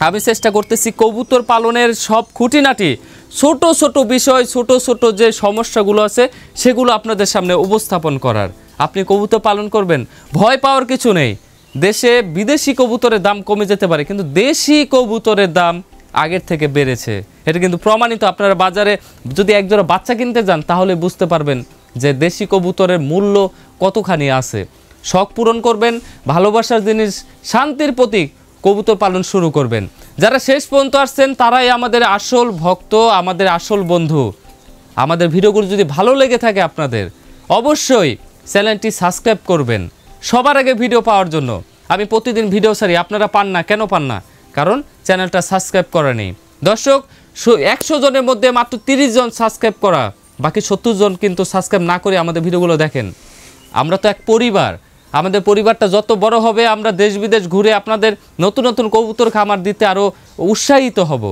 আমি চেষ্টা করতেছি কবুতর পালনের সব খুঁটিনাটি ছোট ছোট বিষয়, ছোট ছোট যে সমস্যাগুলো আছে সেগুলো আপনাদের সামনে উপস্থাপন করার। আপনি কবুতর পালন করবেন, ভয় পাওয়ার কিছু নেই। দেশে বিদেশি কবুতরের দাম কমে যেতে পারে, কিন্তু দেশি কবুতরের দাম আগের থেকে বেড়েছে। এটা কিন্তু প্রমাণিত। আপনারা বাজারে যদি একজোড়া বাচ্চা কিনতে যান তাহলে বুঝতে পারবেন যে দেশি কবুতরের মূল্য কতখানি আছে। শখ পূরণ করবেন, ভালোবাসার জিনিস, শান্তির প্রতীক কবুতর পালন শুরু করবেন। যারা শেষ পর্যন্ত আসছেন তারাই আমাদের আসল ভক্ত, আমাদের আসল বন্ধু। আমাদের ভিডিওগুলো যদি ভালো লেগে থাকে আপনাদের, অবশ্যই চ্যানেলটি সাবস্ক্রাইব করবেন সবার আগে ভিডিও পাওয়ার জন্য। আমি প্রতিদিন ভিডিও ছাড়ি, আপনারা পান না কেন? পান না কারণ চ্যানেলটা সাবস্ক্রাইব করা নেই। দর্শক, 100 জনের মধ্যে মাত্র 30 জন সাবস্ক্রাইব করা, বাকি 70 জন কিন্তু সাবস্ক্রাইব না করে আমাদের ভিডিওগুলো দেখেন। আমরা তো এক পরিবার, আমাদের পরিবারটা যত বড় হবে আমরা দেশ বিদেশ ঘুরে আপনাদের নতুন নতুন কবুতর খামার দিতে আরও উৎসাহিত হব।